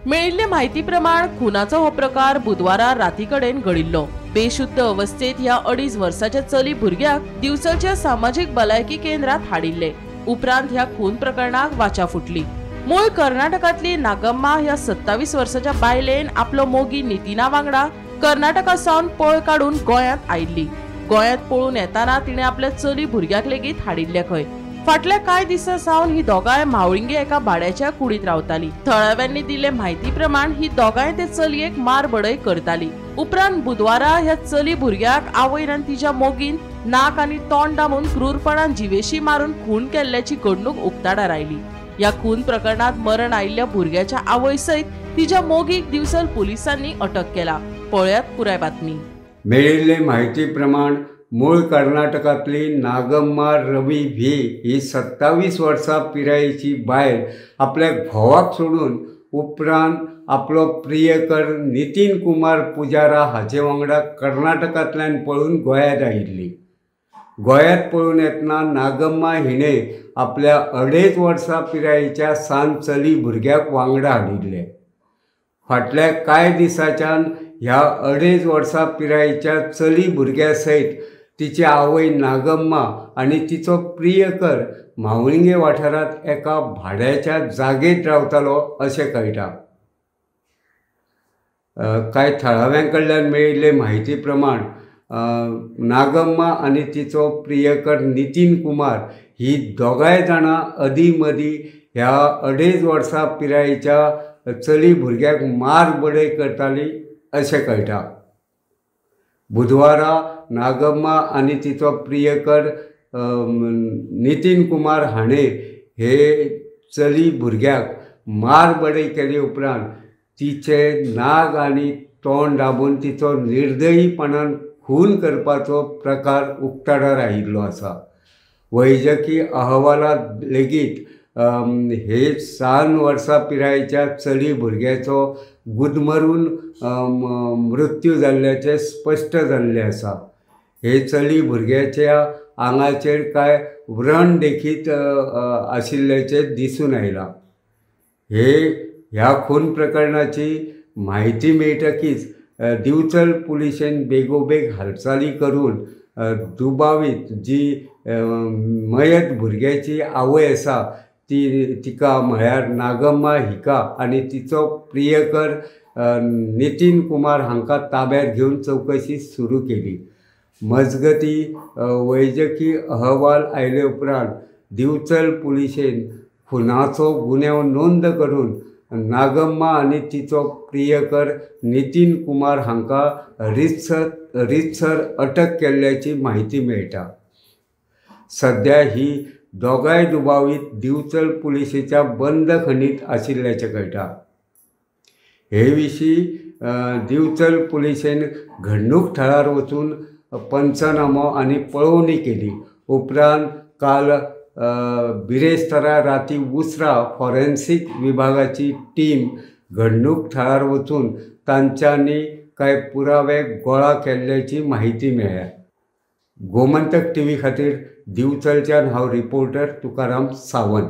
मेळिल्ले म्हायती प्रमाण खुनाचो हो प्रकार बुधवारा राती कडेन घडिल्लो। बेशुद्ध अवस्थेत ह्या 2.5 वर्साच्या चली भुरग्याक दिवचलच्या सामाजिक भलायकी केंद्रात हाडिल्ले। उपरांत ह्या खून प्रकरणाक वाचा फुटली। मूळ कर्नाटकातली नागम्मा ह्या 27 वर्साच्या बायलेन आपलो मोगी नितिना वांगडा कर्नाटकासावन पळ काढून गोंयांत आयिल्ली। गोंयांत पळून येताना तिणे आपल्या चली भुरग्याक लेगीत हाडिल्ले खंय। फाटल्या कांय दिसा सावन ही दोगांय मावळिंगे एका भाड्याच्या कुडीत रावताली। थळाव्यांनी दिले म्हायती प्रमाण ही दोगांय ते चलयेक मारबडय करताली। उपरांत बुधवारा ह्या चली भुरग्याक आवयन आनी तिच्या मोगीन नाक आनी तोंड दामून क्रूरपणान जिवेशी मारून खून केल्ल्याची घडणूक उक्ताडार आयली। या खून प्रकरणात मरण आयिल्ल्या भुरग्याच्या आवय सयत तिच्या मोगीक दिवचल पुलिसांनी अटक केला। पळयात पुराय बातमी। मेळिल्ले म्हायती प्रमाण मूळ कर्नाटकातली नागम्मा रवी व्ही ही 27 वर्सां पिरायेची बायल आपल्या घोवाक सोडून उपरांत आपलो प्रियकर नितीन कुमार पुजारा हाचे वांगडा कर्नाटकांतल्यान पळून गोंयांत आयिल्ली। गोंयांत पळून येतना नागम्मा हिणें आपल्या 2.5 वर्सां पिरायेच्या सान चली भुरग्याक वांगडा हाडिल्ले। फाटल्या कांय दिसाच्यान ह्या 2.5 वर्सां पिरायेच्या चली भुरग्या सयत तिची आवय नागम्मा आनी तिचो प्रियकर मावळिंगे वाठारांत एका भाड्याच्या जागेत रावतालो अशें कळटा। कांय थळाव्यां कडल्यान मेळिल्ले म्हायती प्रमाण नागम्मा आनी तिचो प्रियकर नितीन कुमार ही दोगांय जाणां अदीं मदीं ह्या 2.5 वर्सां पिरायेच्या चली भुरग्याक मारबडय करताली अशें कळटा। बुधवारा नागम्मा आनी तिचो प्रियकर नितीन कुमार हाणें हे चली भुरग्याक मारबडय केले उपरांत तिचे नाक आनी तोंड दाबून तिचो निर्दयीपणान खून करपाचो प्रकार उक्ताडार आयिल्लो आसा। वैजकी अहवालांत लेगीत हे 6 वर्सां पिरायेच्या चली भुरग्याचो गुदमरून मृत्यू जाल्ल्याचें स्पश्ट जाल्लें आसा। हे चली भुरग्याच्या आंगाचेर कांय व्रण देखीत आशिल्ल्याचें दिसून आयलां। ह्या खून प्रकरणाची म्हायती मेळटकीच दिवचल पुलिशेन बेगोबेग हालचाली करून दुबावीत जी मयत भुरग्याची आवय आसा तिका म्हळ्यार नागम्मा हिका आनी तिचो प्रियकर नितीन कुमार हांकां ताब्यांत घेवन चवकशी सुरू केली। मजगती वैजकी अहवाल आयले उपरांत दिवचल पुलिशेन खुनाचो गुन्यांव नोंद करून नागम्मा आनी तिचो प्रियकर नितीन कुमार हांकां रितसर अटक केल्ल्याची म्हायती मेळटा। सध्या ही दोगांय दुबावीत दिवचल पुलिशेच्या बंद खणीत आशिल्ल्याचें कळटा। हे विशीं दिवचल पुलिशेन घडणूक थळार वचून पंचनामो आनी पळोवणी केली। उपरांत काल बिरेस्तारा राती उसरा फॉरेन्सीक विभागाची टीम घडणूक थळार वचून तांच्यांनी कांय पुरावे गोळा केल्ल्याची म्हायती मेळ्ळ्या। गोमंतक टीव्ही खातीर दिवचलच्यान हांव रिपोर्टर तुकाराम सावंत।